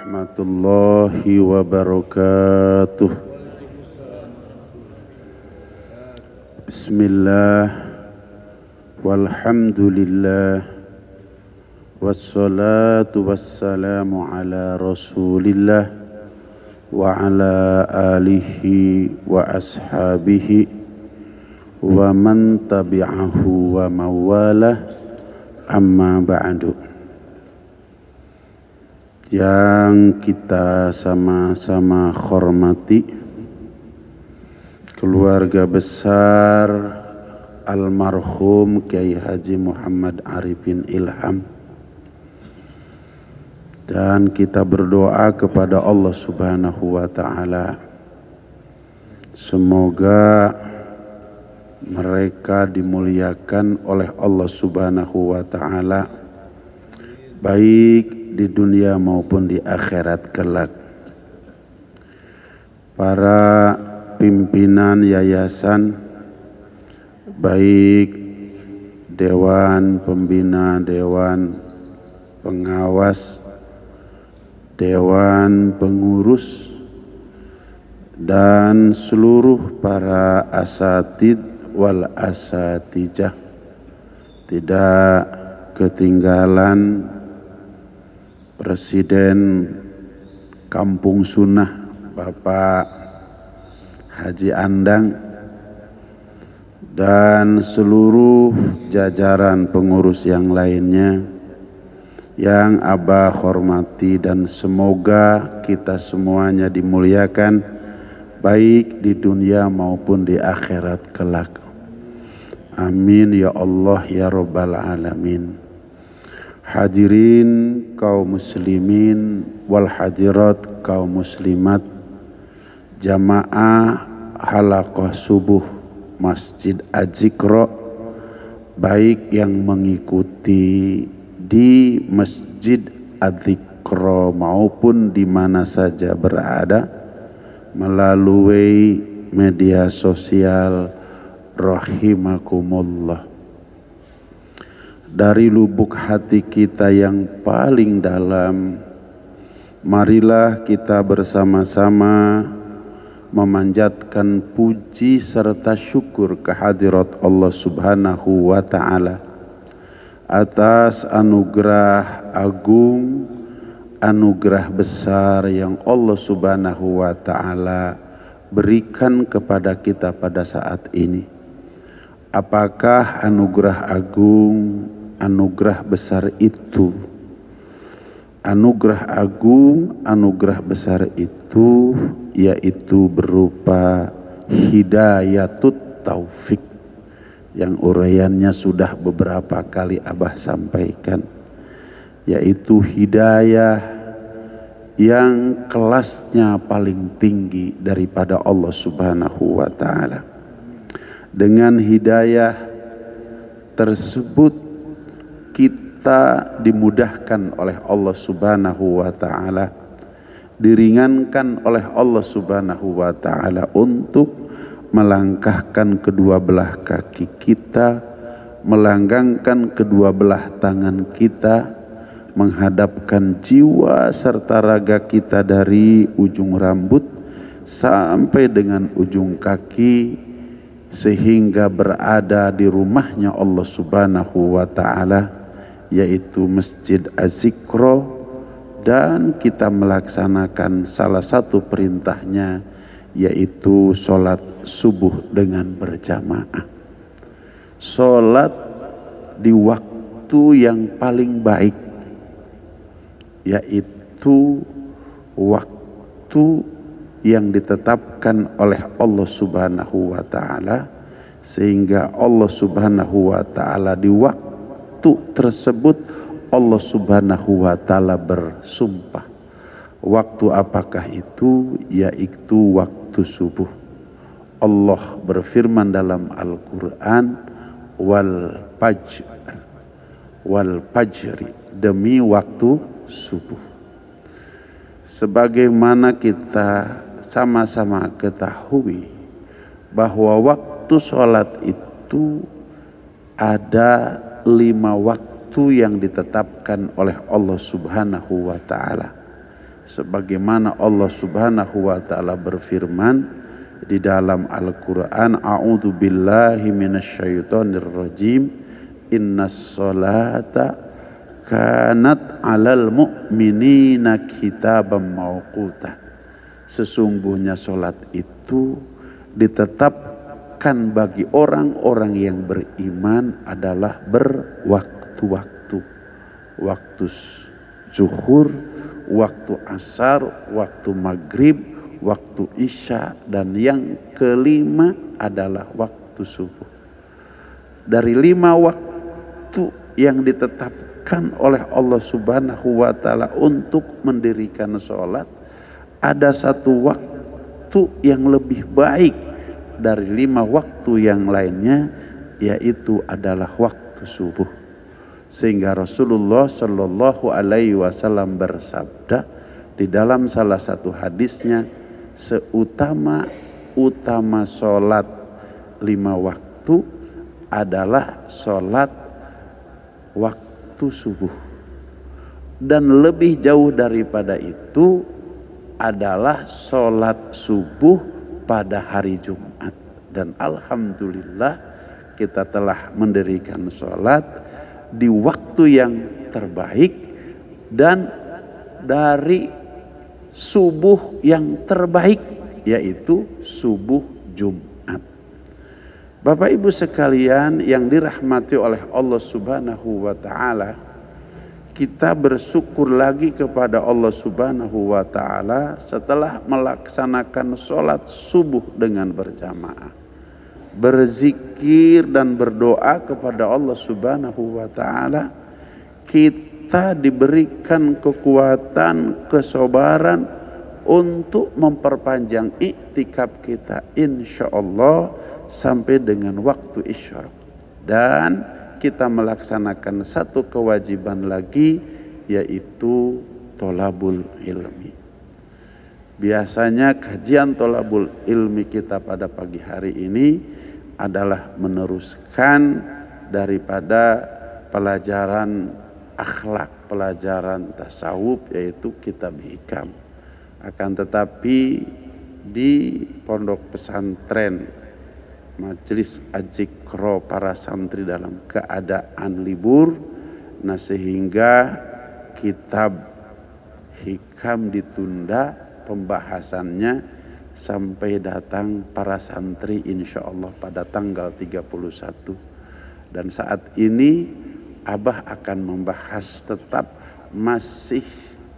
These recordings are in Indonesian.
warahmatullahi wabarakatuh. Bismillah, walhamdulillah, wassalatu wassalamu ala rasulillah wa ala alihi wa ashabihi wa man tabi'ahu wa mawalah, amma ba'du. Yang kita sama-sama hormati keluarga besar almarhum Kiai Haji Muhammad Arifin Ilham, dan kita berdoa kepada Allah Subhanahu wa Ta'ala, semoga mereka dimuliakan oleh Allah Subhanahu wa Ta'ala, baik di dunia maupun di akhirat kelak. Para pimpinan yayasan, baik dewan pembina, dewan pengawas, dewan pengurus, dan seluruh para asatid wal asatijah, tidak ketinggalan Presiden Kampung Sunnah Bapak Haji Andang dan seluruh jajaran pengurus yang lainnya yang Abah hormati, dan semoga kita semuanya dimuliakan baik di dunia maupun di akhirat kelak. Amin ya Allah ya Rabbal Alamin. Hadirin kaum muslimin wal hadirat kaum muslimat, jamaah halaqah subuh Masjid Az-Zikra, baik yang mengikuti di Masjid Az-Zikra maupun di mana saja berada melalui media sosial, rahimakumullah. Dari lubuk hati kita yang paling dalam, marilah kita bersama-sama memanjatkan puji serta syukur kehadirat Allah Subhanahu wa Ta'ala atas anugerah agung, anugerah besar yang Allah Subhanahu wa Ta'ala berikan kepada kita pada saat ini. Apakah anugerah agung, anugerah besar itu? Anugerah agung, anugerah besar itu yaitu berupa hidayatut taufik, yang uraiannya sudah beberapa kali Abah sampaikan, yaitu hidayah yang kelasnya paling tinggi daripada Allah Subhanahu wa Ta'ala. Dengan hidayah tersebut kita dimudahkan oleh Allah Subhanahu wa Ta'ala, diringankan oleh Allah Subhanahu wa Ta'ala untuk melangkahkan kedua belah kaki kita, melanggangkan kedua belah tangan kita, menghadapkan jiwa serta raga kita dari ujung rambut sampai dengan ujung kaki, sehingga berada di rumahnya Allah Subhanahu wa Ta'ala, yaitu Masjid Az-Zikra, dan kita melaksanakan salah satu perintahnya, yaitu sholat subuh dengan berjamaah. Sholat di waktu yang paling baik, yaitu waktu yang ditetapkan oleh Allah Subhanahu wa Ta'ala, sehingga Allah Subhanahu wa Ta'ala di waktu tersebut Allah Subhanahu wa Ta'ala bersumpah. Waktu apakah itu? Yaitu waktu subuh. Allah berfirman dalam Al-Quran, wal fajri, demi waktu subuh. Sebagaimana kita sama-sama ketahui bahwa waktu sholat itu ada 5 waktu yang ditetapkan oleh Allah Subhanahu wa Ta'ala. sebagaimana Allah Subhanahu wa taala berfirman di dalam Al-Qur'an, a'udzu billahi minasyaitonir rajim, innas sholata kanat 'alal mu'minina kitaban mauquta. Sesungguhnya salat itu ditetapkan bagi orang-orang yang beriman adalah berwaktu-waktu. Waktu zuhur, waktu asar, waktu maghrib, waktu isya, dan yang kelima adalah waktu subuh. Dari 5 waktu yang ditetapkan oleh Allah Subhanahu wa taala untuk mendirikan sholat, ada 1 waktu yang lebih baik dari 5 waktu yang lainnya, yaitu adalah waktu subuh. Sehingga Rasulullah Shallallahu Alaihi Wasallam bersabda di dalam salah satu hadisnya, seutama-utama sholat 5 waktu adalah sholat waktu subuh, dan lebih jauh daripada itu adalah sholat subuh pada hari Jumat. Dan alhamdulillah kita telah mendirikan sholat di waktu yang terbaik dan dari subuh yang terbaik, yaitu subuh Jumat. Bapak Ibu sekalian yang dirahmati oleh Allah Subhanahu wa taala, kita bersyukur lagi kepada Allah Subhanahu wa taala setelah melaksanakan sholat subuh dengan berjamaah, berzikir dan berdoa kepada Allah Subhanahu wa taala, kita diberikan kekuatan, kesabaran untuk memperpanjang iktikaf kita insyaallah sampai dengan waktu isyraq. Dan kita melaksanakan 1 kewajiban lagi, yaitu tholabul ilmi. Biasanya kajian tholabul ilmi kita pada pagi hari ini adalah meneruskan daripada pelajaran akhlak, pelajaran tasawuf, yaitu kitab hikam. Akan tetapi di pondok pesantren Majelis Azikro para santri dalam keadaan libur, nah sehingga kitab hikam ditunda pembahasannya sampai datang para santri insyaallah pada tanggal 31. Dan saat ini Abah akan membahas, tetap masih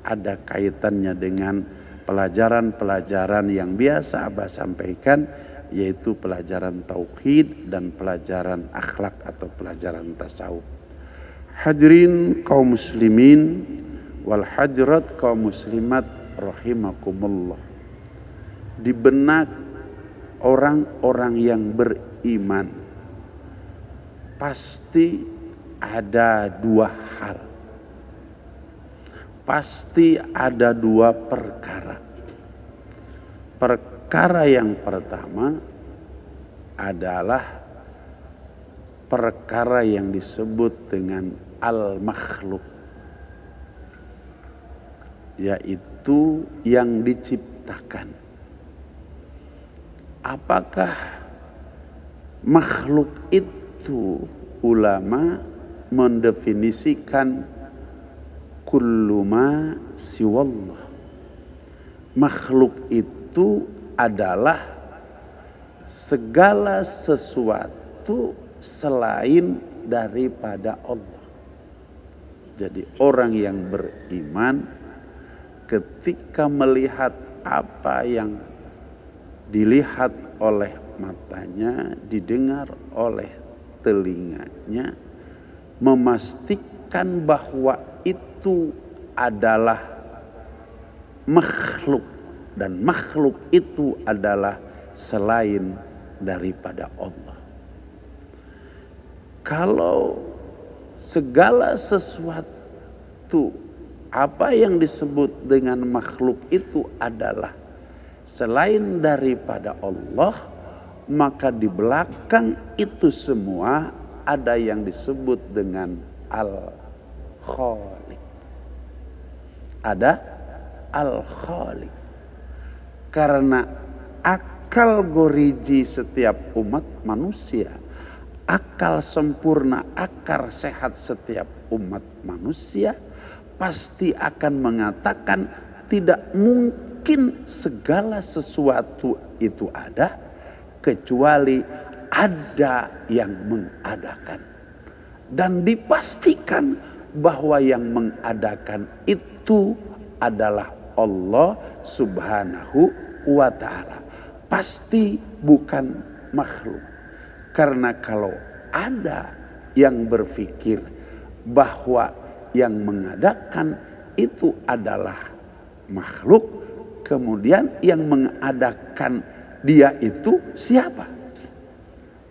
ada kaitannya dengan pelajaran-pelajaran yang biasa Abah sampaikan, yaitu pelajaran tauhid dan pelajaran akhlak atau pelajaran tasawuf. Hadirin kaum muslimin wal hadirat kaum muslimat rahimakumullah. Di benak orang-orang yang beriman pasti ada 2 hal. Pasti ada 2 perkara. Perkara yang pertama adalah perkara yang disebut dengan al-makhluk, yaitu yang diciptakan. Apakah makhluk itu? Ulama mendefinisikan kullu ma siwallah. Makhluk itu adalah segala sesuatu selain daripada Allah. Jadi orang yang beriman ketika melihat apa yang dilihat oleh matanya, didengar oleh telinganya, memastikan bahwa itu adalah makhluk dan makhluk itu adalah selain daripada Allah. Kalau segala sesuatu apa yang disebut dengan makhluk itu adalah selain daripada Allah, maka di belakang itu semua ada yang disebut dengan Al-Khaliq. Ada Al-Khaliq. Karena akal goriji setiap umat manusia, akal sempurna, akal sehat setiap umat manusia pasti akan mengatakan tidak mungkin segala sesuatu itu ada kecuali ada yang mengadakan. Dan dipastikan bahwa yang mengadakan itu adalah Allah Subhanahu wa ta'ala. Pasti bukan makhluk. Karena kalau ada yang berpikir bahwa yang mengadakan itu adalah makhluk, kemudian yang mengadakan dia itu siapa?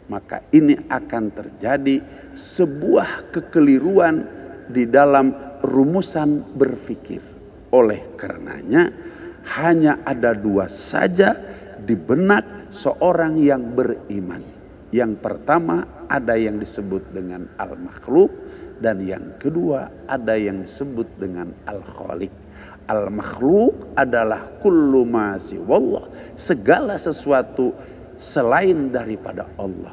Maka ini akan terjadi sebuah kekeliruan di dalam rumusan berpikir. Oleh karenanya hanya ada dua saja di benak seorang yang beriman. Yang pertama ada yang disebut dengan al-makhluk, dan yang kedua ada yang disebut dengan al-khaliq. Al-makhluk adalah kullu ma siwallah, segala sesuatu selain daripada Allah.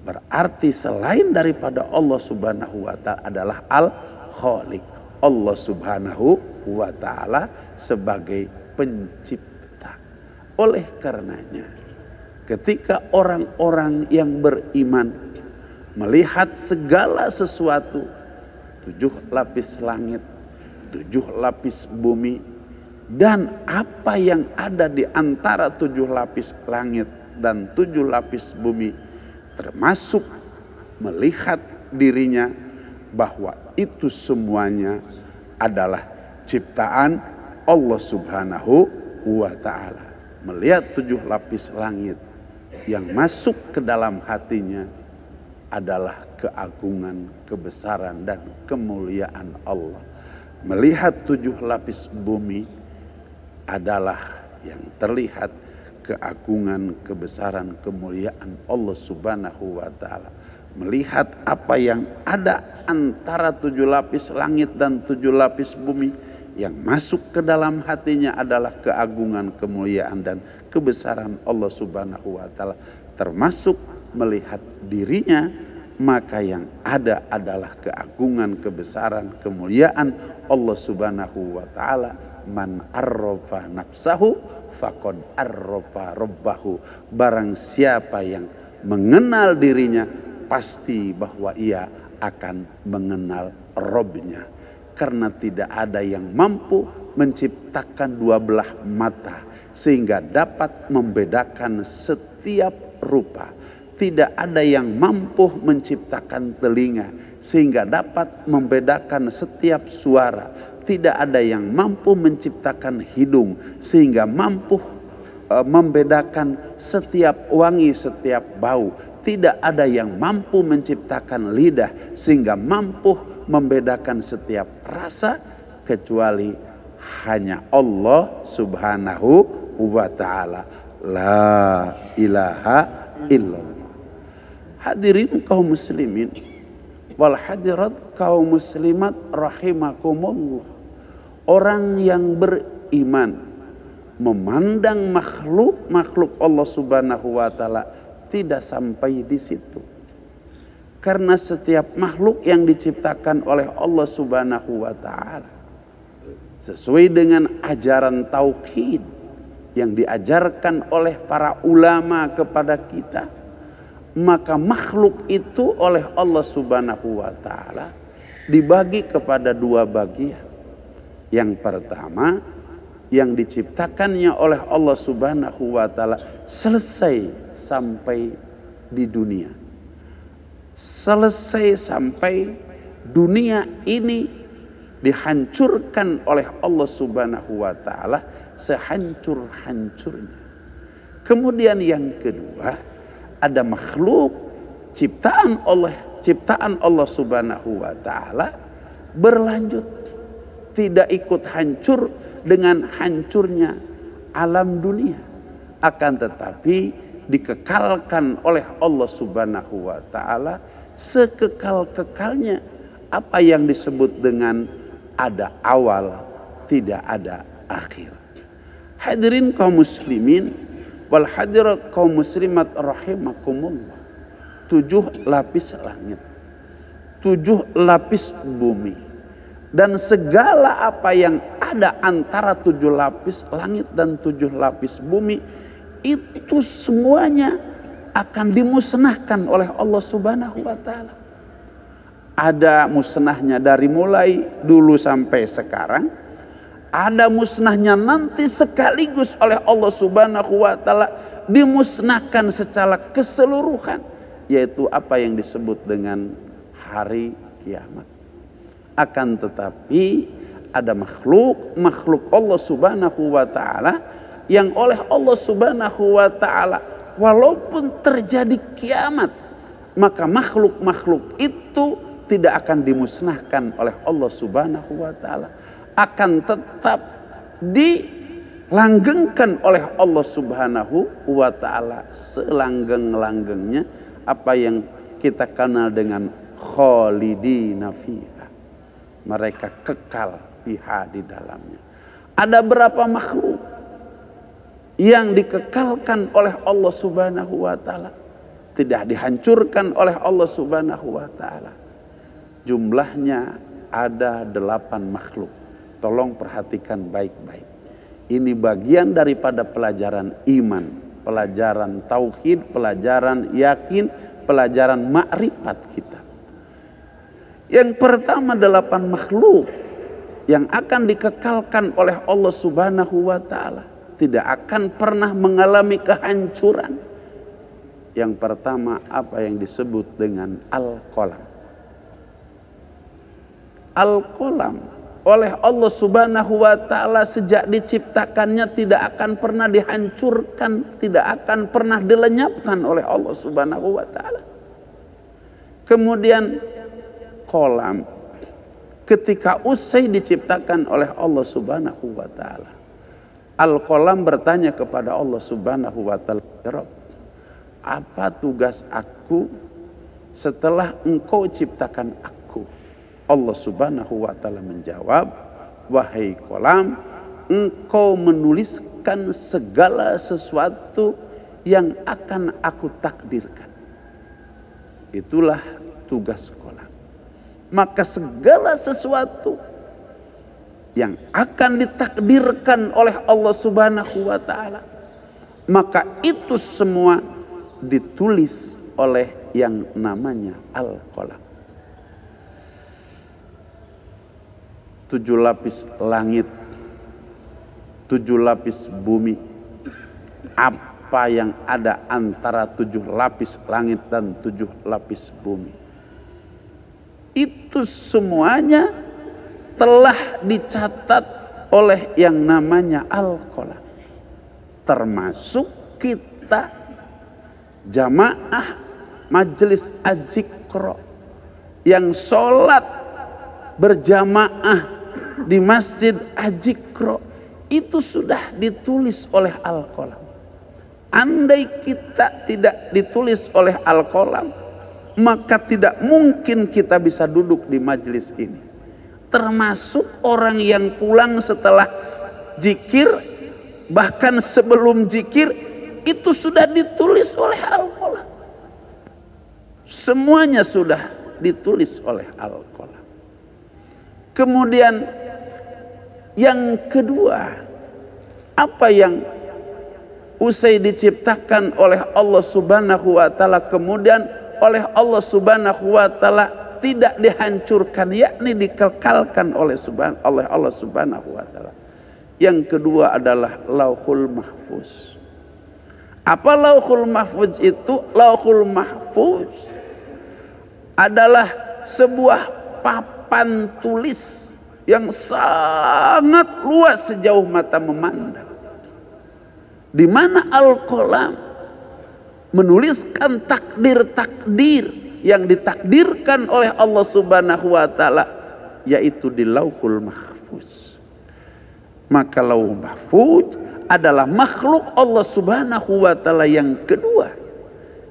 Berarti selain daripada Allah Subhanahu wa ta'ala adalah al-khaliq. Allah Subhanahu wa ta'ala sebagai pencipta. Oleh karenanya ketika orang-orang yang beriman melihat segala sesuatu, 7 lapis langit, 7 lapis bumi, dan apa yang ada di antara 7 lapis langit dan 7 lapis bumi, termasuk melihat dirinya bahwa itu semuanya adalah ciptaan Allah Subhanahu wa ta'ala. Melihat 7 lapis langit, yang masuk ke dalam hatinya adalah keagungan, kebesaran dan kemuliaan Allah. Melihat 7 lapis bumi adalah yang terlihat keagungan, kebesaran, kemuliaan Allah Subhanahu wa ta'ala. Melihat apa yang ada antara 7 lapis langit dan 7 lapis bumi, yang masuk ke dalam hatinya adalah keagungan, kemuliaan dan kebesaran Allah Subhanahu wa ta'ala, termasuk melihat dirinya, maka yang ada adalah keagungan, kebesaran, kemuliaan Allah Subhanahu wa ta'ala. Man arrafa nafsahu faqad arrafa rabbahu. Barang siapa yang mengenal dirinya, pasti bahwa ia akan mengenal Robnya. Karena tidak ada yang mampu menciptakan 2 belah mata sehingga dapat membedakan setiap rupa. Tidak ada yang mampu menciptakan telinga sehingga dapat membedakan setiap suara. Tidak ada yang mampu menciptakan hidung sehingga mampu membedakan setiap wangi, setiap bau. Tidak ada yang mampu menciptakan lidah sehingga mampu membedakan setiap rasa, kecuali hanya Allah Subhanahu wa ta'ala. La ilaha illallah. Hadirin kaum muslimin wal hadirat kaum muslimat rahimakumullah. Orang yang beriman memandang makhluk Allah Subhanahu wa ta'ala tidak sampai di situ. Karena setiap makhluk yang diciptakan oleh Allah Subhanahu wa ta'ala sesuai dengan ajaran tauhid yang diajarkan oleh para ulama kepada kita, maka makhluk itu oleh Allah Subhanahu wa ta'ala dibagi kepada 2 bagian. Yang pertama, yang diciptakannya oleh Allah Subhanahu wa ta'ala selesai sampai di dunia. Selesai sampai dunia ini dihancurkan oleh Allah Subhanahu wa ta'ala sehancur-hancurnya. Kemudian yang kedua, ada makhluk ciptaan Allah Subhanahu wa ta'ala berlanjut, tidak ikut hancur dengan hancurnya alam dunia, akan tetapi dikekalkan oleh Allah Subhanahu wa ta'ala sekekal-kekalnya. Apa yang disebut dengan ada awal, tidak ada akhir. Hadirin kaum muslimin wal hadirat kaum muslimat rahimakumullah. 7 lapis langit, 7 lapis bumi, dan segala apa yang ada antara 7 lapis langit dan 7 lapis bumi itu semuanya akan dimusnahkan oleh Allah Subhanahu wa taala. Ada musnahnya dari mulai dulu sampai sekarang, ada musnahnya nanti sekaligus oleh Allah Subhanahu wa taala dimusnahkan secara keseluruhan, yaitu apa yang disebut dengan hari kiamat. Akan tetapi ada makhluk Allah Subhanahu wa taala yang oleh Allah Subhanahu wa taala walaupun terjadi kiamat, maka makhluk itu tidak akan dimusnahkan oleh Allah Subhanahu wa taala, akan tetap dilanggengkan oleh Allah Subhanahu wa taala selanggeng-langgengnya, apa yang kita kenal dengan khalidina fiha, mereka kekal fiha di dalamnya. Ada berapa makhluk yang dikekalkan oleh Allah Subhanahu wa taala, tidak dihancurkan oleh Allah Subhanahu wa taala? Jumlahnya ada 8 makhluk. Tolong perhatikan baik-baik. Ini bagian daripada pelajaran iman, pelajaran tauhid, pelajaran yakin, pelajaran makrifat kita. Yang pertama 8 makhluk yang akan dikekalkan oleh Allah Subhanahu wa taala, tidak akan pernah mengalami kehancuran. Yang pertama apa yang disebut dengan al-qalam. Al-qalam oleh Allah Subhanahu wa taala sejak diciptakannya tidak akan pernah dihancurkan, tidak akan pernah dilenyapkan oleh Allah Subhanahu wa taala. Kemudian qalam ketika usai diciptakan oleh Allah Subhanahu wa taala, al-qalam bertanya kepada Allah Subhanahu wa taala, apa tugas aku setelah engkau ciptakan aku? Allah Subhanahu wa taala menjawab, wahai qalam, engkau menuliskan segala sesuatu yang akan aku takdirkan. Itulah tugas qalam. Maka segala sesuatu yang akan ditakdirkan oleh Allah Subhanahu wa taala, maka itu semua ditulis oleh yang namanya al-qalam. 7 lapis langit, 7 lapis bumi, apa yang ada antara 7 lapis langit dan 7 lapis bumi, itu semuanya telah dicatat oleh yang namanya al-qalam. Termasuk kita jamaah majelis az-zikra yang sholat berjamaah di masjid az-zikra, itu sudah ditulis oleh al-qalam. Andai kita tidak ditulis oleh al-qalam, maka tidak mungkin kita bisa duduk di majelis ini. Termasuk orang yang pulang setelah zikir, bahkan sebelum zikir, itu sudah ditulis oleh al-qalam. Semuanya sudah ditulis oleh al-qalam. Kemudian yang kedua, apa yang usai diciptakan oleh Allah Subhanahu wa taala kemudian oleh Allah Subhanahu wa taala tidak dihancurkan, yakni dikekalkan oleh Allah Subhanahu wa taala. Yang kedua adalah Lauhul Mahfuz. Apa Lauhul Mahfuz itu? Lauhul Mahfuz adalah sebuah papan tulis yang sangat luas sejauh mata memandang, di mana al-qalam menuliskan takdir-takdir yang ditakdirkan oleh Allah Subhanahu wa taala, yaitu di Lauhul Mahfuz. Maka Lauhul Mahfuz adalah makhluk Allah Subhanahu wa taala yang kedua,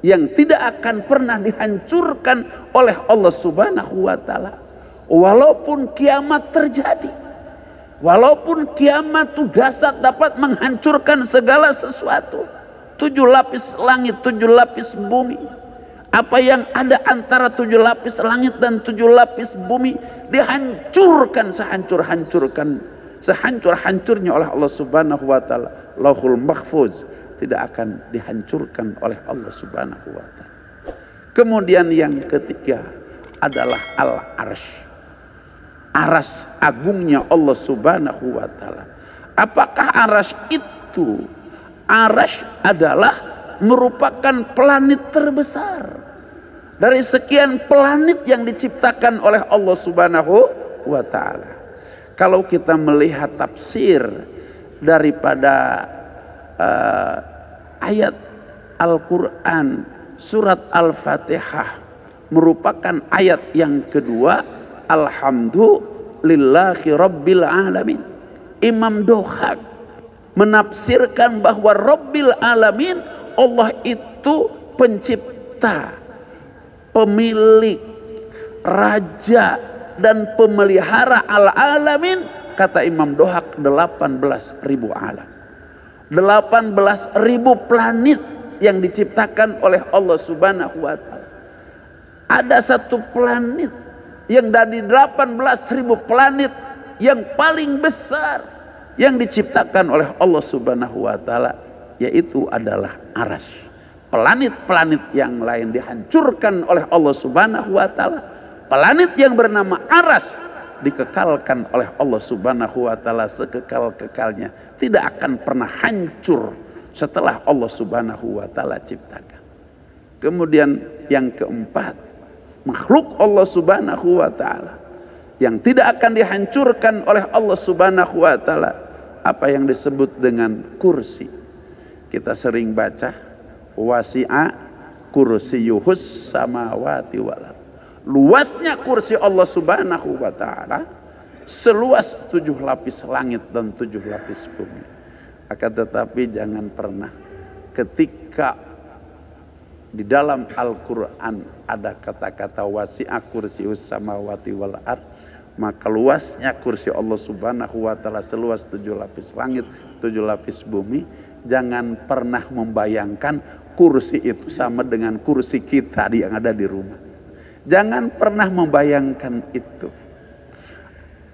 yang tidak akan pernah dihancurkan oleh Allah Subhanahu wa taala walaupun kiamat terjadi. Walaupun kiamat itu dasar dapat menghancurkan segala sesuatu. 7 lapis langit, 7 lapis bumi. Apa yang ada antara 7 lapis langit dan 7 lapis bumi dihancurkan sehancur-hancurnya oleh Allah Subhanahu wa taala. Lauhul Mahfuz tidak akan dihancurkan oleh Allah Subhanahu wa taala. Kemudian yang ketiga adalah Al-Arsy. Arsy agungnya Allah Subhanahu wa taala. Apakah Arsy itu? Arsy adalah merupakan planet terbesar dari sekian planet yang diciptakan oleh Allah Subhanahu wa taala. Kalau kita melihat tafsir daripada ayat Al-Quran surat Al-Fatihah, merupakan ayat yang kedua, Alhamdulillahi Rabbil Alamin. Imam Dohak menafsirkan bahwa Rabbil Alamin, Allah itu pencipta, pemilik, raja, dan pemelihara al-alamin. Kata Imam Dohak 18.000 alam, 18.000 planet yang diciptakan oleh Allah Subhanahu wa taala. Ada satu planet yang dari 18.000 planet yang paling besar yang diciptakan oleh Allah Subhanahu wa taala, yaitu adalah Arsy. Planet-planet yang lain dihancurkan oleh Allah Subhanahu wa taala. Planet yang bernama Arsy dikekalkan oleh Allah Subhanahu wa taala sekekal-kekalnya, tidak akan pernah hancur setelah Allah Subhanahu wa taala ciptakan. Kemudian yang keempat, makhluk Allah Subhanahu wa taala yang tidak akan dihancurkan oleh Allah Subhanahu wa taala, apa yang disebut dengan kursi. Kita sering baca wasi'a kursiyuhus samawati wal ardh. Luasnya kursi Allah Subhanahu wa taala seluas 7 lapis langit dan 7 lapis bumi. Akan tetapi jangan pernah ketika di dalam Al-Quran ada kata-kata wasi'a kursiyus samawati wal ardh, maka luasnya kursi Allah Subhanahu wa taala seluas 7 lapis langit, 7 lapis bumi. Jangan pernah membayangkan kursi itu sama dengan kursi kita yang ada di rumah. Jangan pernah membayangkan itu.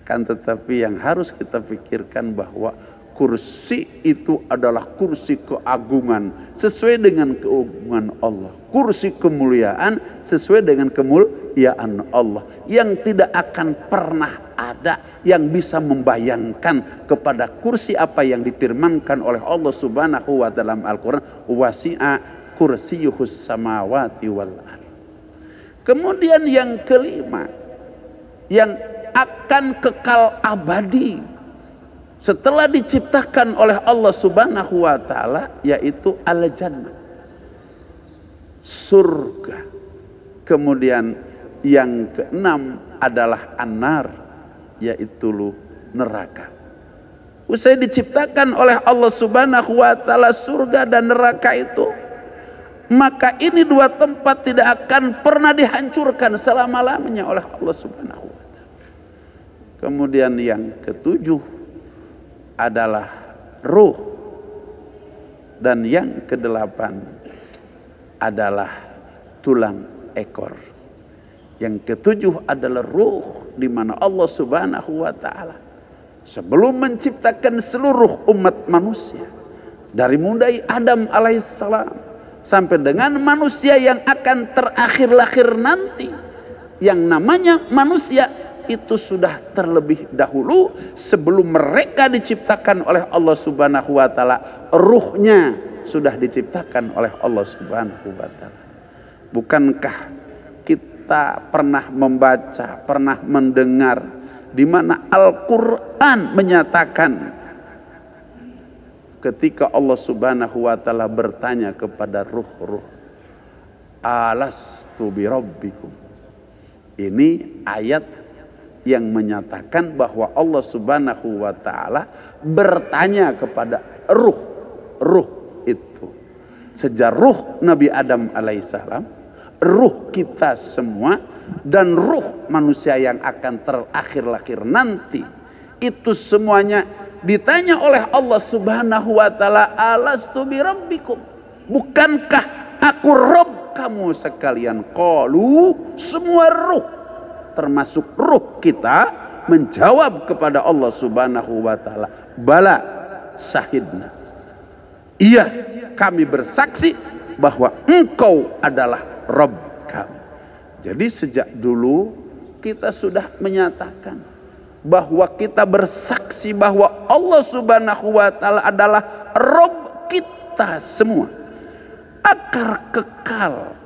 Kan tetapi yang harus kita pikirkan bahwa kursi itu adalah kursi keagungan sesuai dengan keagungan Allah. Kursi kemuliaan sesuai dengan kemuliaan Allah, yang tidak akan pernah ada yang bisa membayangkan kepada kursi apa yang difirmankan oleh Allah Subhanahu wa taala dalam Al-Quran, wasi'a kursiyuhus samawati wal ardh. Kemudian yang kelima, yang akan kekal abadi setelah diciptakan oleh Allah Subhanahu wa taala, yaitu al-jannah, surga. Kemudian yang keenam adalah an-nar, yaitu neraka. Usai diciptakan oleh Allah Subhanahu wa taala surga dan neraka itu, maka ini 2 tempat tidak akan pernah dihancurkan selama-lamanya oleh Allah Subhanahu wa taala. Kemudian yang ketujuh adalah ruh, dan yang kedelapan adalah tulang ekor. Yang ketujuh adalah ruh, di mana Allah Subhanahu wa taala sebelum menciptakan seluruh umat manusia dari mulai Adam alaihissalam sampai dengan manusia yang akan terakhir lahir nanti, yang namanya manusia itu sudah terlebih dahulu sebelum mereka diciptakan oleh Allah Subhanahu wa taala, ruhnya sudah diciptakan oleh Allah Subhanahu wa taala. Bukankah kita pernah membaca, pernah mendengar di mana Al-Quran menyatakan ketika Allah Subhanahu wa taala bertanya kepada ruh-ruh, alastu birabbikum. Ini ayat yang menyatakan bahwa Allah Subhanahu wa taala bertanya kepada ruh itu. Sejak ruh Nabi Adam alaihissalam, ruh kita semua, dan ruh manusia yang akan terakhir lahir nanti, itu semuanya ditanya oleh Allah Subhanahu wa taala, alastu birabbikum, bukankah aku Rabb kamu sekalian? Qalu, semua ruh termasuk ruh kita menjawab kepada Allah Subhanahu wa taala, bala syahidna, iya kami bersaksi bahwa engkau adalah Rabb kami. Jadi sejak dulu kita sudah menyatakan bahwa kita bersaksi bahwa Allah Subhanahu wa taala adalah Rabb kita semua. Akar kekal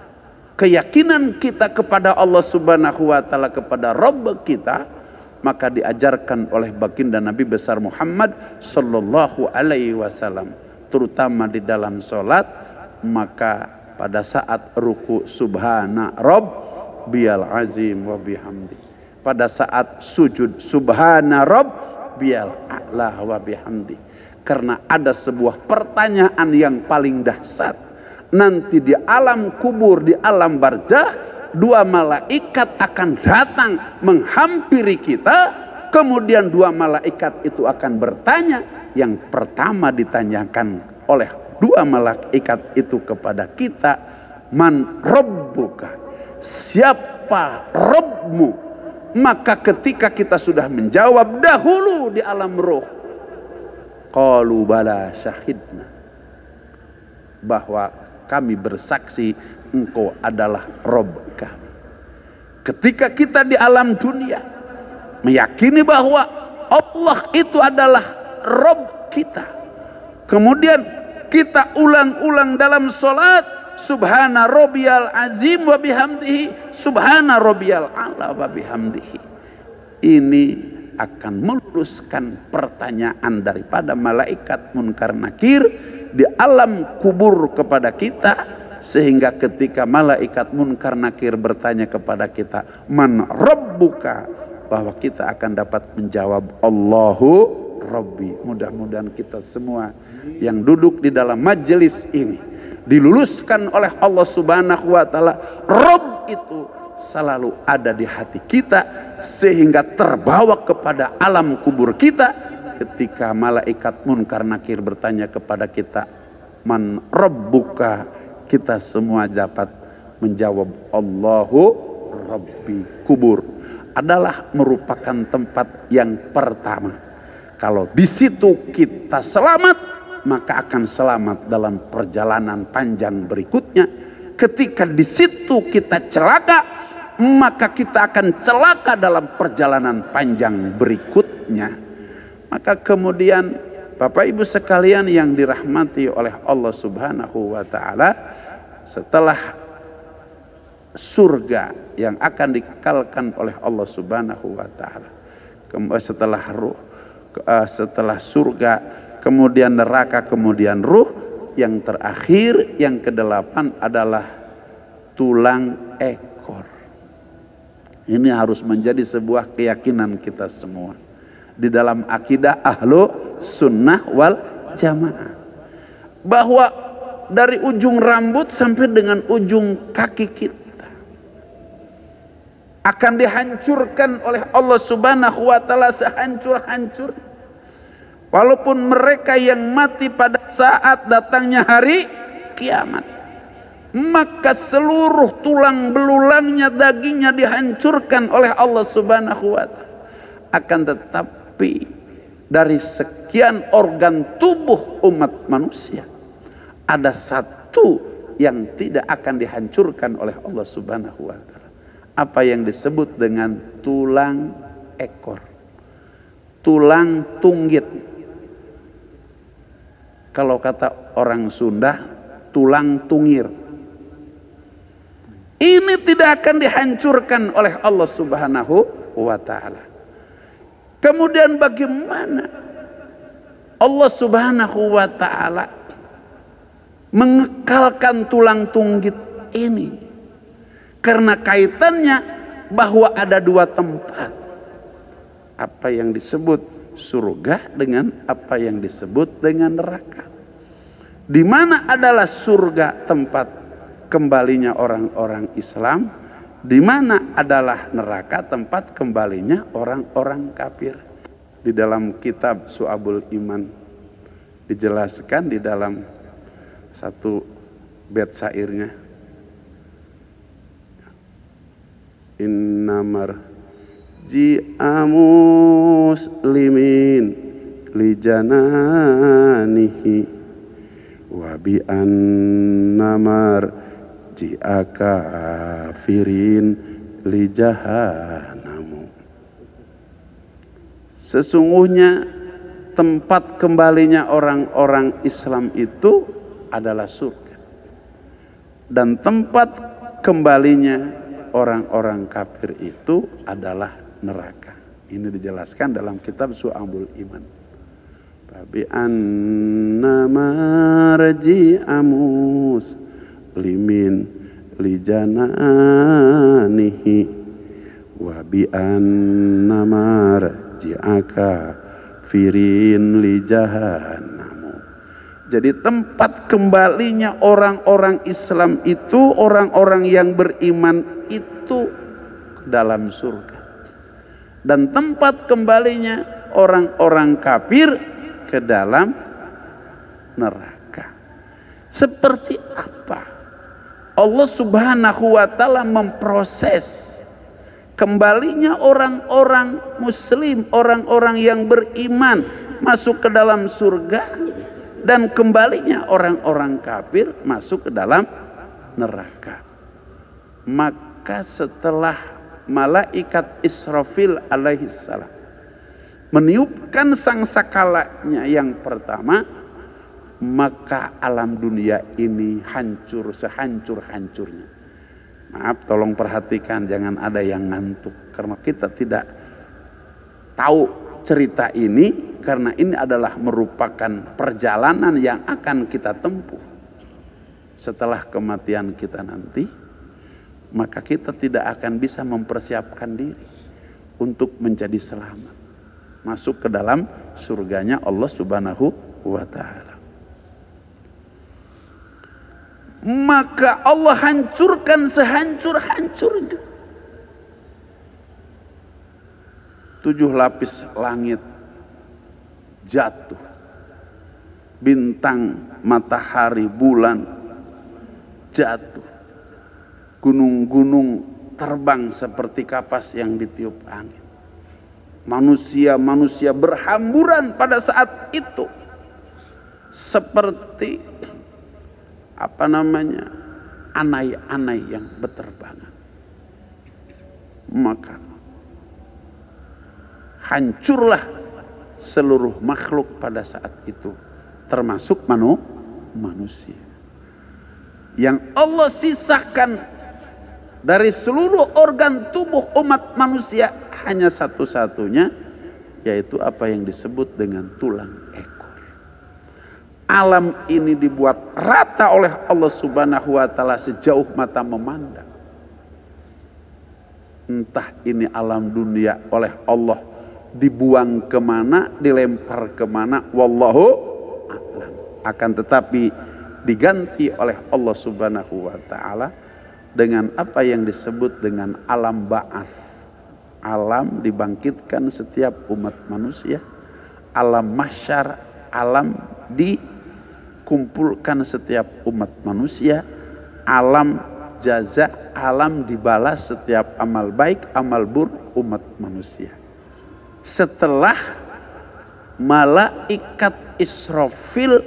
keyakinan kita kepada Allah Subhanahu wa taala, kepada Rabb kita, maka diajarkan oleh baginda Nabi besar Muhammad sallallahu alaihi wasallam, terutama di dalam salat. Maka pada saat ruku, subhana rabbiyal azim wa bihamdi. Pada saat sujud, subhana rabbiyal a'la wa bihamdi. Karena ada sebuah pertanyaan yang paling dahsyat. Nanti di alam kubur, di alam barzah, dua malaikat akan datang menghampiri kita. Kemudian dua malaikat itu akan bertanya. Yang pertama ditanyakan oleh dua malaikat itu kepada kita, man rabbuka, siapa Rabbmu? Maka ketika kita sudah menjawab dahulu di alam ruh, qalu bala syahidna, bahwa kami bersaksi engkau adalah Rabb kami. Ketika kita di alam dunia meyakini bahwa Allah itu adalah Rabb kita, kemudian kita ulang-ulang dalam salat, subhana rabbiyal azim wa bihamdihi, subhana rabbiyal a'la wa bihamdihi. Ini akan meluruskan pertanyaan daripada malaikat munkar nakir di alam kubur kepada kita, sehingga ketika malaikat munkar nakir bertanya kepada kita, man rabbuka, bahwa kita akan dapat menjawab Allahu Rabbi. Mudah-mudahan kita semua yang duduk di dalam majelis ini diluluskan oleh Allah Subhanahu wa taala. Rabb itu selalu ada di hati kita, sehingga terbawa kepada alam kubur kita ketika malaikat munkar nakir bertanya kepada kita, man rabbuka, kita semua dapat menjawab Allahu Rabbi. Kubur adalah merupakan tempat yang pertama. Kalau di situ kita selamat, maka akan selamat dalam perjalanan panjang berikutnya. Ketika di situ kita celaka, maka kita akan celaka dalam perjalanan panjang berikutnya. Maka kemudian Bapak Ibu sekalian yang dirahmati oleh Allah Subhanahu wa taala, setelah surga yang akan dikekalkan oleh Allah Subhanahu wa taala, setelah surga, kemudian neraka, kemudian ruh, yang terakhir, yang kedelapan adalah tulang ekor. Ini harus menjadi sebuah keyakinan kita semua di dalam akidah ahlu sunnah wal jamaah, bahwa dari ujung rambut sampai dengan ujung kaki kita akan dihancurkan oleh Allah Subhanahu wa taala sehancur-hancur. Walaupun mereka yang mati pada saat datangnya hari kiamat, maka seluruh tulang belulangnya, dagingnya dihancurkan oleh Allah Subhanahu wa taala. Akan tetapi dari sekian organ tubuh umat manusia, ada satu yang tidak akan dihancurkan oleh Allah Subhanahu wa taala. Apa yang disebut dengan tulang ekor, tulang tunggit. Kalau kata orang Sunda, tulang tungir. Ini tidak akan dihancurkan oleh Allah Subhanahu wa taala. Kemudian bagaimana Allah Subhanahu wa taala mengekalkan tulang tunggit ini? Karena kaitannya bahwa ada dua tempat. Apa yang disebut surga dengan apa yang disebut dengan neraka. Di mana adalah surga tempat kembalinya orang-orang Islam, di mana adalah neraka tempat kembalinya orang-orang kafir. Di dalam kitab Syu'abul Iman dijelaskan di dalam satu bait syairnya, innamar ji'a muslimin li jananihi wa bi annamar ji'a kafirin li jahanamu. Sesungguhnya tempat kembalinya orang-orang Islam itu adalah surga, dan tempat kembalinya orang-orang kafir itu adalah neraka. Ini dijelaskan dalam kitab Syu'abul Iman. Bi annama raji'a muslimin li jananihi wa bi annama raji'a kafirin li jahannamu. Jadi tempat kembalinya orang-orang Islam itu, orang-orang yang beriman itu dalam surga, dan tempat kembalinya orang-orang kafir ke dalam neraka. Seperti apa Allah Subhanahu wa ta'ala memproses kembalinya orang-orang muslim, orang-orang yang beriman masuk ke dalam surga, dan kembalinya orang-orang kafir masuk ke dalam neraka. Maka setelah malaikat Israfil alaihissalam meniupkan sangsakalanya yang pertama, maka alam dunia ini hancur sehancur-hancurnya. Maaf, tolong perhatikan, jangan ada yang ngantuk, karena kita tidak tahu cerita ini, karena ini adalah merupakan perjalanan yang akan kita tempuh setelah kematian kita nanti. Maka kita tidak akan bisa mempersiapkan diri untuk menjadi selamat masuk ke dalam surganya Allah Subhanahu wa ta'ala. Maka Allah hancurkan sehancur-hancurnya 7 lapis langit jatuh, bintang, matahari, bulan jatuh, gunung-gunung terbang seperti kapas yang ditiup angin, manusia berhamburan pada saat itu seperti anai-anai yang berterbangan. Maka hancurlah seluruh makhluk pada saat itu, termasuk manusia. Yang Allah sisakan dari seluruh organ tubuh umat manusia hanya satu-satunya, yaitu apa yang disebut dengan tulang ekor. Alam ini dibuat rata oleh Allah Subhanahu wa ta'ala sejauh mata memandang. Entah ini alam dunia oleh Allah dibuang kemana, dilempar kemana, wallahu a'lam. Akan tetapi diganti oleh Allah Subhanahu wa ta'ala dengan apa yang disebut dengan alam ba'ats. Alam dibangkitkan setiap umat manusia, alam mahsyar, alam dikumpulkan setiap umat manusia, alam jaza, alam dibalas setiap amal baik, amal buruk umat manusia. Setelah malaikat Israfil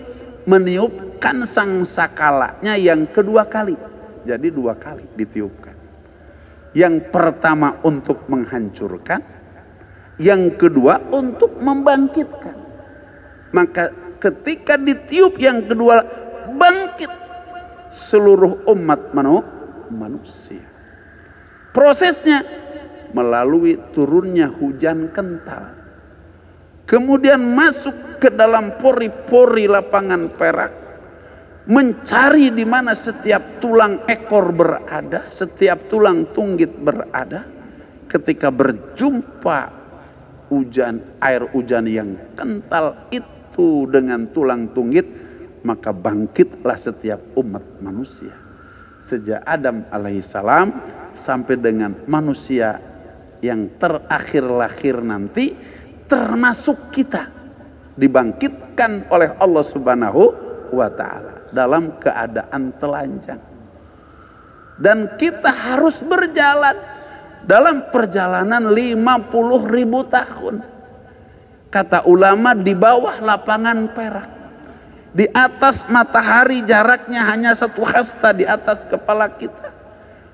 meniupkan sangsakalanya yang kedua kali, jadi 2 kali ditiupkan. Yang pertama untuk menghancurkan, yang kedua untuk membangkitkan. Maka ketika ditiup yang kedua, bangkit seluruh umat manusia. Prosesnya melalui turunnya hujan kental, kemudian masuk ke dalam pori-pori lapangan perak, mencari di mana setiap tulang ekor berada, setiap tulang tunggit berada. Ketika berjumpa air hujan yang kental itu dengan tulang tunggit, maka bangkitlah setiap umat manusia. Sejak Adam alaihissalam sampai dengan manusia yang terakhir lahir nanti, termasuk kita dibangkitkan oleh Allah Subhanahu wa Ta'ala dalam keadaan telanjang, dan kita harus berjalan dalam perjalanan 50.000 tahun. Kata ulama, di bawah lapangan perak, di atas matahari jaraknya hanya 1 hasta di atas kepala kita.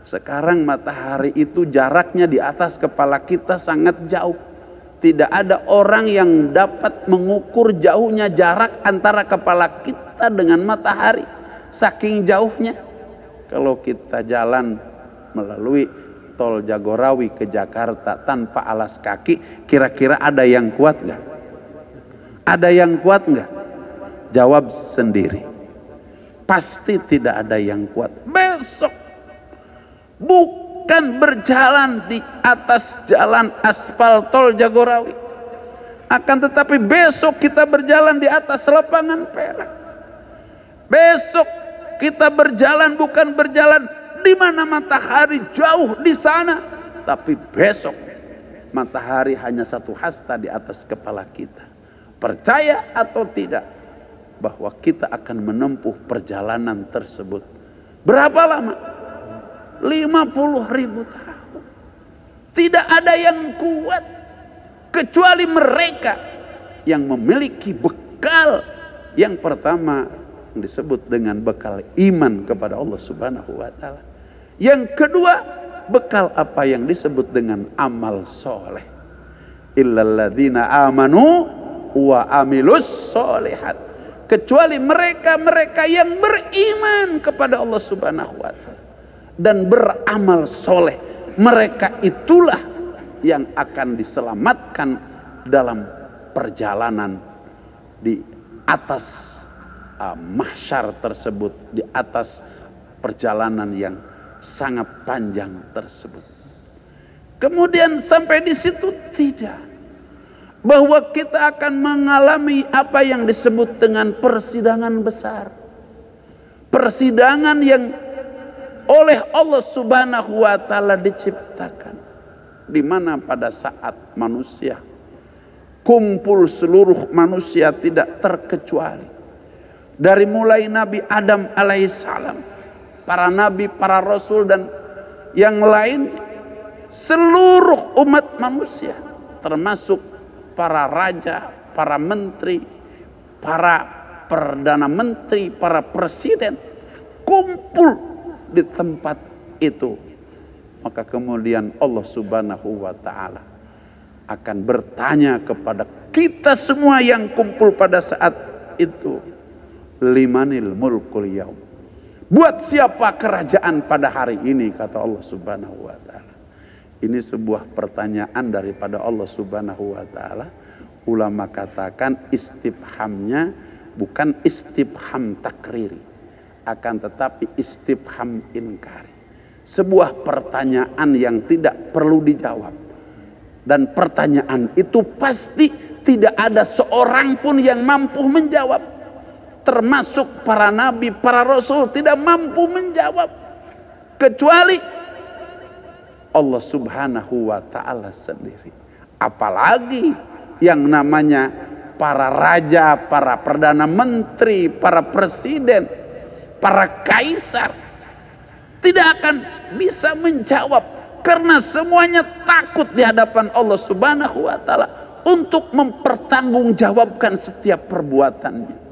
Sekarang matahari itu jaraknya di atas kepala kita sangat jauh. Tidak ada orang yang dapat mengukur jauhnya jarak antara kepala kita dengan matahari. Saking jauhnya. Kalau kita jalan melalui tol Jagorawi ke Jakarta tanpa alas kaki, kira-kira ada yang kuat nggak? Ada yang kuat nggak? Jawab sendiri. Pasti tidak ada yang kuat. Besok bukan berjalan di atas jalan aspal tol Jagorawi, akan tetapi besok kita berjalan di atas lapangan perak. Besok kita berjalan bukan berjalan di mana matahari jauh di sana, tapi besok matahari hanya 1 hasta di atas kepala kita. Percaya atau tidak bahwa kita akan menempuh perjalanan tersebut. Berapa lama? 50.000 tahun. Tidak ada yang kuat kecuali mereka yang memiliki bekal yang pertama yang disebut dengan bekal iman kepada Allah Subhanahu wa Ta'ala. Yang kedua, bekal apa yang disebut dengan amal soleh. Illalladzina amanu wa amilus solihat. Kecuali mereka-mereka yang beriman kepada Allah Subhanahu wa Ta'ala dan beramal soleh, mereka itulah yang akan diselamatkan dalam perjalanan di atas mahsyar tersebut, di atas perjalanan yang sangat panjang tersebut. Kemudian sampai di situ tidak, bahwa kita akan mengalami apa yang disebut dengan persidangan besar. Persidangan yang oleh Allah Subhanahu wa Ta'ala diciptakan, di mana pada saat manusia kumpul, seluruh manusia tidak terkecuali, dari mulai Nabi Adam alaihissalam, para nabi, para rasul dan yang lain, seluruh umat manusia, termasuk para raja, para menteri, para perdana menteri, para presiden, kumpul di tempat itu. Maka kemudian Allah Subhanahu wa Ta'ala akan bertanya kepada kita semua yang kumpul pada saat itu, limanil mulkul yaum, buat siapa kerajaan pada hari ini, kata Allah Subhanahu wa Ta'ala. Ini sebuah pertanyaan daripada Allah Subhanahu wa Ta'ala. Ulama katakan istifhamnya bukan istifham takriri, akan tetapi istifham inkari. Sebuah pertanyaan yang tidak perlu dijawab. Dan pertanyaan itu pasti tidak ada seorang pun yang mampu menjawab. Termasuk para nabi, para rasul tidak mampu menjawab. Kecuali Allah Subhanahu wa Ta'ala sendiri. Apalagi yang namanya para raja, para perdana menteri, para presiden, para kaisar, tidak akan bisa menjawab, karena semuanya takut di hadapan Allah Subhanahu wa Ta'ala untuk mempertanggungjawabkan setiap perbuatannya.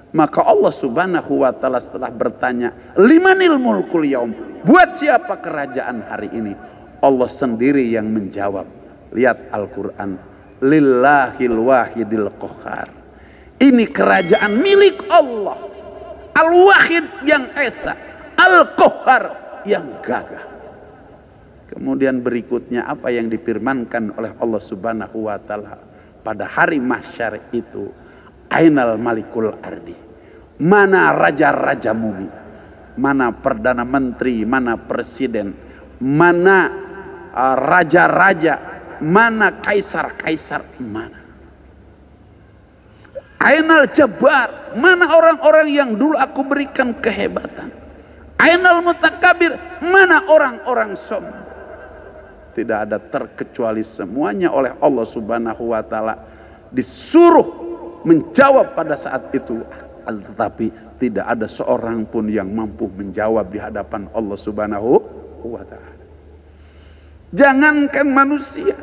Maka Allah Subhanahu wa Ta'ala setelah bertanya, limanil mulkul yaum, buat siapa kerajaan hari ini, Allah sendiri yang menjawab. Lihat Al-Quran, lillahil wahidil qahhar. Ini kerajaan milik Allah, Al-Wahid yang esa, Al-Qahhar yang gagah. Kemudian berikutnya apa yang difirmankan oleh Allah Subhanahu wa Ta'ala pada hari mahsyar itu, ainal malikul ardi, mana raja-raja bumi, mana perdana menteri, mana presiden, mana raja-raja, mana kaisar-kaisar, mana ainal jabbar, mana orang-orang yang dulu aku berikan kehebatan, ainal mutakabir, mana orang-orang sombong. tidak ada terkecuali semuanya oleh Allah Subhanahu wa taala disuruh menjawab pada saat itu, tetapi tidak ada seorang pun yang mampu menjawab di hadapan Allah Subhanahu wa taala. Jangankan manusia,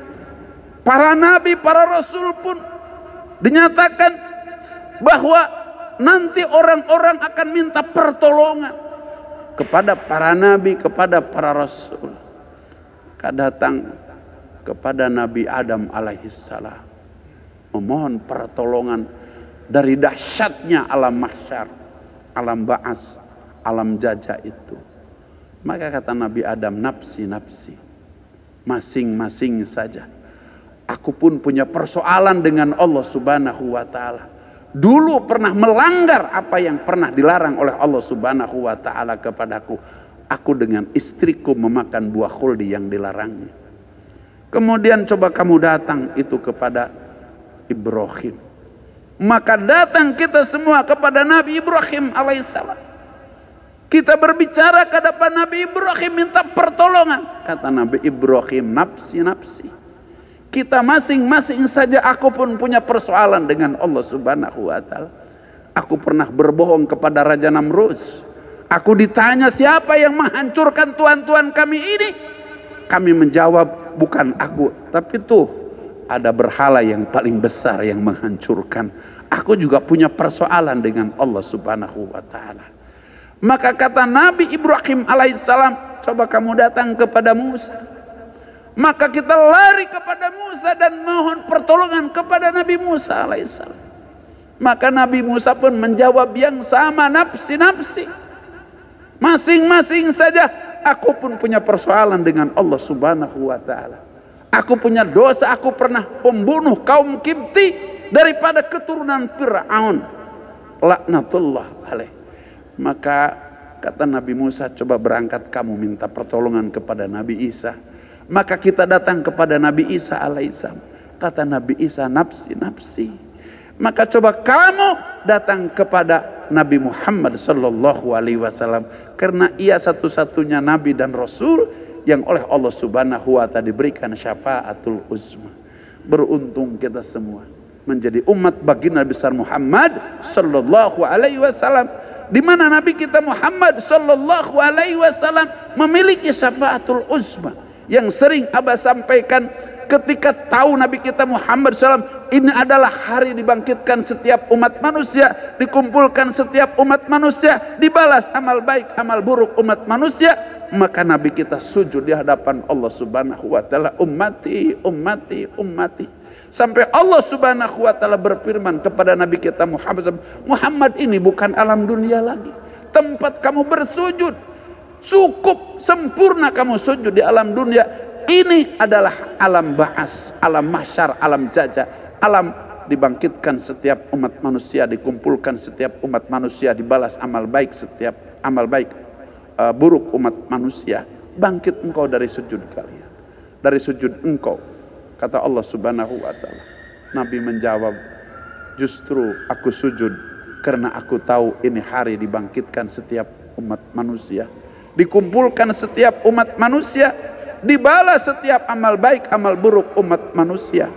para nabi, para rasul pun dinyatakan bahwa nanti orang-orang akan minta pertolongan kepada para nabi, kepada para rasul. Datang kepada Nabi Adam alaihissalam memohon pertolongan dari dahsyatnya alam mahsyar, alam ba'as, alam jaza itu. Maka kata Nabi Adam, nafsi, nafsi, masing-masing saja. Aku pun punya persoalan dengan Allah Subhanahu wa taala. Dulu pernah melanggar apa yang pernah dilarang oleh Allah Subhanahu wa taala kepadaku. Aku dengan istriku memakan buah khuldi yang dilarangnya. Kemudian coba kamu datang itu kepada Ibrahim. Maka datang kita semua kepada Nabi Ibrahim alaihissalam. Kita berbicara ke depan Nabi Ibrahim minta pertolongan. Kata Nabi Ibrahim, nafsi, nafsi. Kita masing-masing saja, aku pun punya persoalan dengan Allah Subhanahu wa taala. Aku pernah berbohong kepada Raja Namrud. Aku ditanya siapa yang menghancurkan tuan-tuan kami ini. Kami menjawab bukan aku, tapi tuh ada berhala yang paling besar yang menghancurkan. Aku juga punya persoalan dengan Allah Subhanahu wa taala. Maka kata Nabi Ibrahim alaihissalam, coba kamu datang kepada Musa. Maka kita lari kepada Musa dan mohon pertolongan kepada Nabi Musa alaihissalam. Maka Nabi Musa pun menjawab yang sama, nafsi, nafsi. Masing-masing saja, aku pun punya persoalan dengan Allah Subhanahu wa taala. Aku punya dosa, aku pernah pembunuh kaum Kipti daripada keturunan Fir'aun, laknatullah alaih. Maka kata Nabi Musa, coba berangkat kamu minta pertolongan kepada Nabi Isa. Maka kita datang kepada Nabi Isa alaihissalam. Kata Nabi Isa, nafsi, nafsi. Maka coba kamu datang kepada Nabi Muhammad sallallahu alaihi wasallam, karena ia satu-satunya nabi dan rasul yang oleh Allah Subhanahu wa taala diberikan syafaatul uzma. Beruntung kita semua menjadi umat baginda besar Muhammad sallallahu alaihi wasallam, di mana nabi kita Muhammad sallallahu alaihi wasallam memiliki syafaatul uzma yang sering Abah sampaikan ketika tahu Nabi kita Muhammad SAW ini adalah hari dibangkitkan setiap umat manusia, dikumpulkan setiap umat manusia, dibalas amal baik, amal buruk umat manusia. Maka Nabi kita sujud di hadapan Allah Subhanahu wa taala, ummati, ummati, ummati. Sampai Allah Subhanahu wa taala berfirman kepada Nabi kita Muhammad SAW, Muhammad ini bukan alam dunia lagi, tempat kamu bersujud. Cukup sempurna kamu sujud di alam dunia. Ini adalah alam ba'as, alam mahsyar, alam jaza, alam dibangkitkan setiap umat manusia, dikumpulkan setiap umat manusia, dibalas amal baik setiap amal baik, buruk umat manusia. Bangkit engkau dari sujud kalian, dari sujud engkau, kata Allah Subhanahu wa taala. Nabi menjawab, justru aku sujud karena aku tahu ini hari dibangkitkan setiap umat manusia, dikumpulkan setiap umat manusia, dibalas setiap amal baik, amal buruk umat manusia.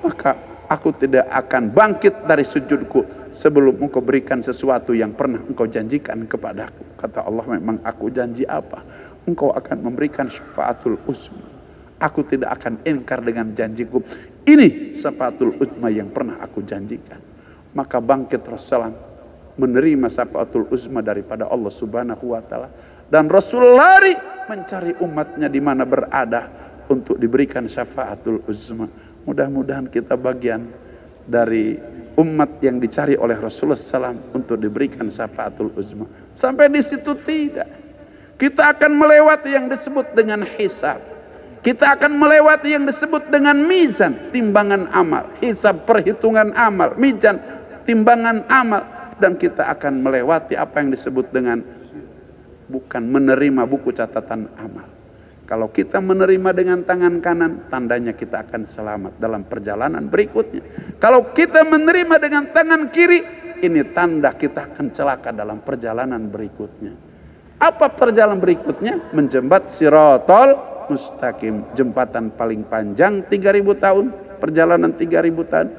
Maka aku tidak akan bangkit dari sujudku sebelum engkau berikan sesuatu yang pernah engkau janjikan kepadaku. Kata Allah, memang aku janji apa? Engkau akan memberikan syafaatul uzma. Aku tidak akan ingkar dengan janjiku. Ini syafaatul uzma yang pernah aku janjikan. Maka bangkit Rasulullah menerima syafaatul uzma daripada Allah Subhanahu wa taala. Dan Rasul lari mencari umatnya di mana berada untuk diberikan syafaatul uzma. Mudah-mudahan kita bagian dari umat yang dicari oleh Rasulullah SAW untuk diberikan syafaatul uzma. Sampai di situ tidak. Kita akan melewati yang disebut dengan hisab. Kita akan melewati yang disebut dengan mizan, timbangan amal. Hisab, perhitungan amal. Mizan, timbangan amal. Dan kita akan melewati apa yang disebut dengan bukan menerima buku catatan amal. Kalau kita menerima dengan tangan kanan, tandanya kita akan selamat dalam perjalanan berikutnya. Kalau kita menerima dengan tangan kiri, ini tanda kita akan celaka dalam perjalanan berikutnya. Apa perjalanan berikutnya? Menjembat siratal mustaqim, jembatan paling panjang 3000 tahun, perjalanan 3000 tahun,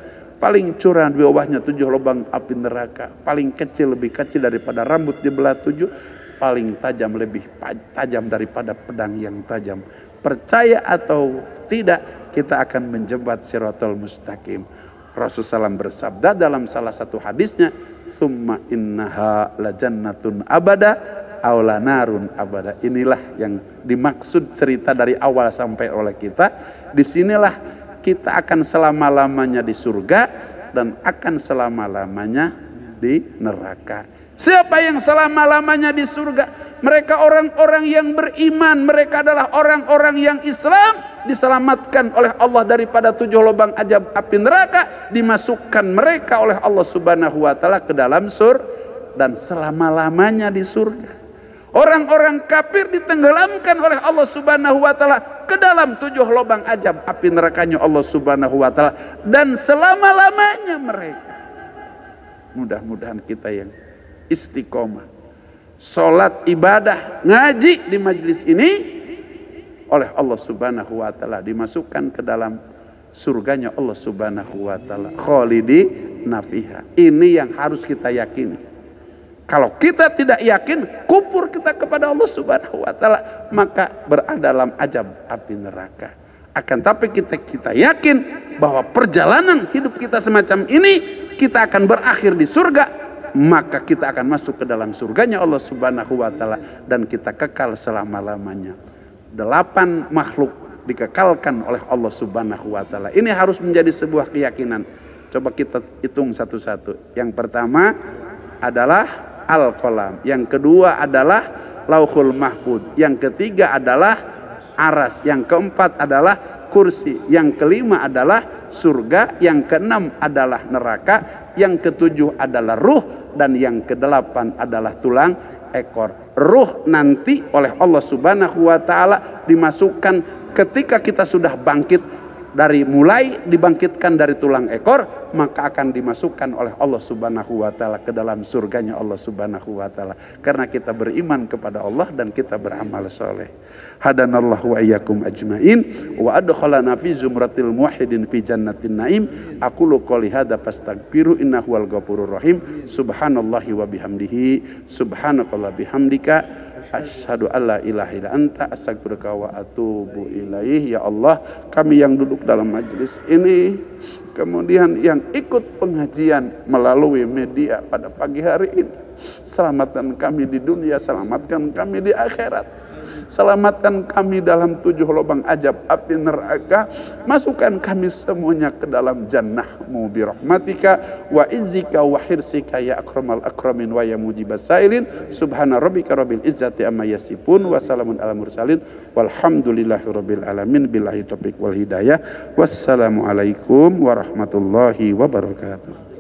paling curang di bawahnya 7 lubang api neraka, paling kecil lebih kecil daripada rambut di belah 7, paling tajam lebih tajam daripada pedang yang tajam. Percaya atau tidak, kita akan menjembat Shiratal Mustaqim. Rasulullah SAW bersabda dalam salah satu hadisnya, "Tsumma innaha la jannatun abada aw la narun abada." Inilah yang dimaksud cerita dari awal sampai oleh kita. Disinilah kita akan selama-lamanya di surga dan akan selama-lamanya di neraka. Siapa yang selama-lamanya di surga? Mereka orang-orang yang beriman. Mereka adalah orang-orang yang Islam, diselamatkan oleh Allah daripada 7 lubang azab api neraka, dimasukkan mereka oleh Allah Subhanahu wa taala ke dalam surga dan selama-lamanya di surga. Orang-orang kafir ditenggelamkan oleh Allah Subhanahu wa taala ke dalam 7 lubang azab api nerakanya Allah Subhanahu wa taala dan selama-lamanya mereka. Mudah-mudahan kita yang istiqomah, salat, ibadah, ngaji di majelis ini oleh Allah Subhanahu wa taala dimasukkan ke dalam surganya Allah Subhanahu wa taala, khalidina fiha. Ini yang harus kita yakini. Kalau kita tidak yakin, kufur kita kepada Allah Subhanahu wa taala, maka berada dalam azab api neraka. Akan tapi kita yakin bahwa perjalanan hidup kita semacam ini, kita akan berakhir di surga, maka kita akan masuk ke dalam surganya Allah Subhanahu wa taala dan kita kekal selama-lamanya. 8 makhluk dikekalkan oleh Allah Subhanahu wa taala. Ini harus menjadi sebuah keyakinan. Coba kita hitung satu-satu. Yang pertama adalah Al-Qalam, yang kedua adalah Lauhul Mahfud, yang ketiga adalah Aras, yang keempat adalah kursi, yang kelima adalah surga, yang keenam adalah neraka, yang ketujuh adalah ruh, dan yang kedelapan adalah tulang ekor. Ruh nanti oleh Allah Subhanahu wa taala dimasukkan ketika kita sudah bangkit, dari mulai dibangkitkan dari tulang ekor, maka akan dimasukkan oleh Allah Subhanahu wa taala ke dalam surganya Allah Subhanahu wa taala, karena kita beriman kepada Allah dan kita beramal soleh. Hadanallahu wa iyyakum ajmain wa adkhalana fi zumratil muwahhidin fi jannatin naim. Aqulu qouli hadza fastaghfiru innahu wal ghafurur rahim. Subhanallahi wa bihamdihi, subhanakallah bihamdika, asyhadu alla ilaha illa anta, astaghfiruka wa atubu ilaih. Ya Allah, kami yang duduk dalam majelis ini, kemudian yang ikut pengajian melalui media pada pagi hari ini, selamatkan kami di dunia, selamatkan kami di akhirat. Selamatkan kami dalam 7 lubang azab api neraka. Masukkan kami semuanya ke dalam jannah-Mu birahmatika wa izzika wa hirsika ya akramal akramin wa ya mujibas sailin. Subhana rabbika rabbil izzati amma yasifun wa salamun ala mursalin walhamdulillahi rabbil alamin. Billahi taufiq wal hidayah. Wassalamualaikum warahmatullahi wabarakatuh.